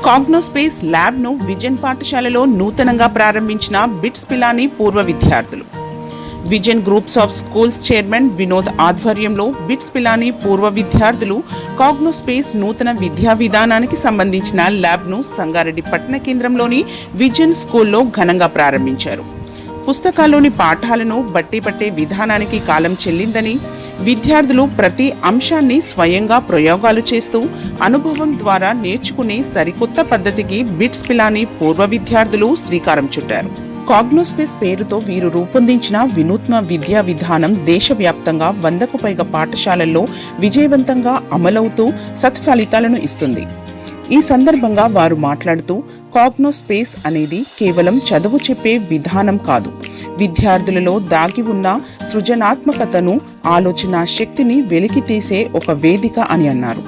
కాగ్నోస్పేస్ lab ను vision పాఠశాలలో నూతనంగా ప్రారంభించిన బిట్స్ పిలానీ పూర్వ విద్యార్థులు. Vision groups of schools chairman Vinod ఆధ్వర్యంలో బిట్స్ పిలానీ పూర్వ విద్యార్థులు కాగ్నోస్పేస్ నూతన విద్యా విధానానికి సంబంధించిన ల్యాబ్ ను సంగారెడ్డి పట్టణ కేంద్రంలోని విజన్ స్కూల్లో ఘనంగా ప్రారంభించారు. పుస్తకాల్లోని పాఠాలను బట్టి పట్టే విధానానికి కాలం చెల్లిందని, విద్యార్థులు ప్రతి అంశాన్ని స్వయంగా ప్రయోగాలు చేస్తూ అనుభవం ద్వారా నేర్చుకునే సరికొత్త పద్ధతికి బిట్స్ పిలానీ పూర్వ విద్యార్థులు శ్రీకారం చుట్టారు. కాగ్నోస్పేస్ పేరుతో వీరు రూపొందించిన వినూత్న విద్యా విధానం దేశవ్యాప్తంగా 100కు పైగా పాఠశాలల్లో విజయవంతంగా అమలవుతూ సత్ఫలితాలను ఇస్తుంది. ఈ సందర్భంగా వారు మాట్లాడుతూ, కాగ్నోస్పేస్ అనేది కేవలం చదువు చెప్పే విధానం కాదు, విద్యార్థులలో దాగి ఉన్న సృజనాత్మకతను, ఆలోచన శక్తిని వెలికితీసే ఒక వేదిక అని అన్నారు.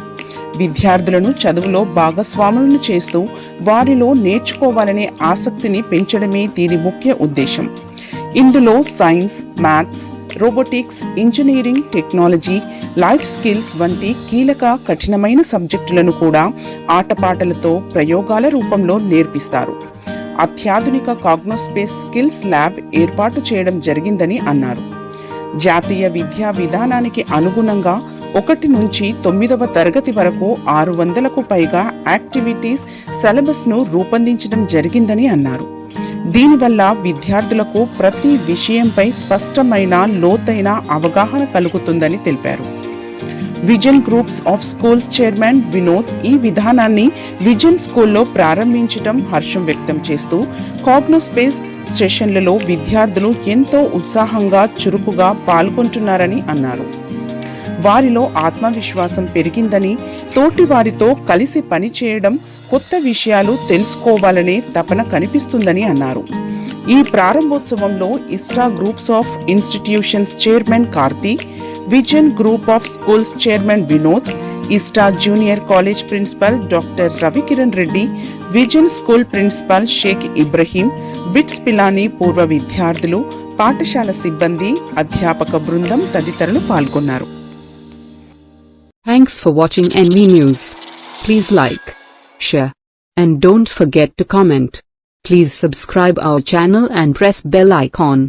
విద్యార్థులను చదువులో భాగస్వాములను చేస్తూ వారిలో నేర్చుకోవాలనే ఆసక్తిని పెంచడమే దీని ముఖ్య ఉద్దేశం. ఇందులో science, maths, robotics, engineering, technology, life skills వంటి కీలక కఠినమైన సబ్జెక్టులను కూడా ఆటపాటలతో ప్రయోగాల రూపంలో నేర్పిస్తారు. అత్యాధునిక కాగ్నోస్పేస్ స్కిల్స్ ల్యాబ్ ఏర్పాటు చేయడం జరిగిందని అన్నారు. జాతీయ విద్యా విధానానికి అనుగుణంగా 1 నుంచి 9వ తరగతి వరకు 600కు పైగా యాక్టివిటీస్ సిలబస్ను రూపొందించడం జరిగిందని అన్నారు. దీనివల్ల విద్యార్థులకు ప్రతి విషయంపై స్పష్టమైన, లోతైన అవగాహన కలుగుతుందని తెలిపారు. Vision groups of schools chairman Vinod ఈ విధానాన్ని విజన్ స్కూల్లో ప్రారంభించడం హర్షం వ్యక్తం చేస్తూ, కాగ్నోస్పేస్ సెషన్లలో విద్యార్థులు ఎంతో ఉత్సాహంగా, చురుకుగా పాల్గొంటున్నారని అన్నారు. వారిలో ఆత్మవిశ్వాసం పెరిగిందని, తోటి వారితో కలిసి పనిచేయడం, కొత్త విషయాలు తెలుసుకోవాలనే తపన కనిపిస్తుందని అన్నారు. ఈ ప్రారంభోత్సవంలో Ista groups of institutions chairman Karthi, vision group of schools chairman Vinod, Ista junior college principal doctor Ravikiran Reddy, vision school principal Sheikh Ibrahim, BITS Pilani పూర్వ విద్యార్థులు, పాఠశాల సిబ్బంది, అధ్యాపక బృందం తదితరులు పాల్గొన్నారు. Thanks for watching NV News. Please like, share, and don't forget to comment. Please subscribe our channel and press bell icon.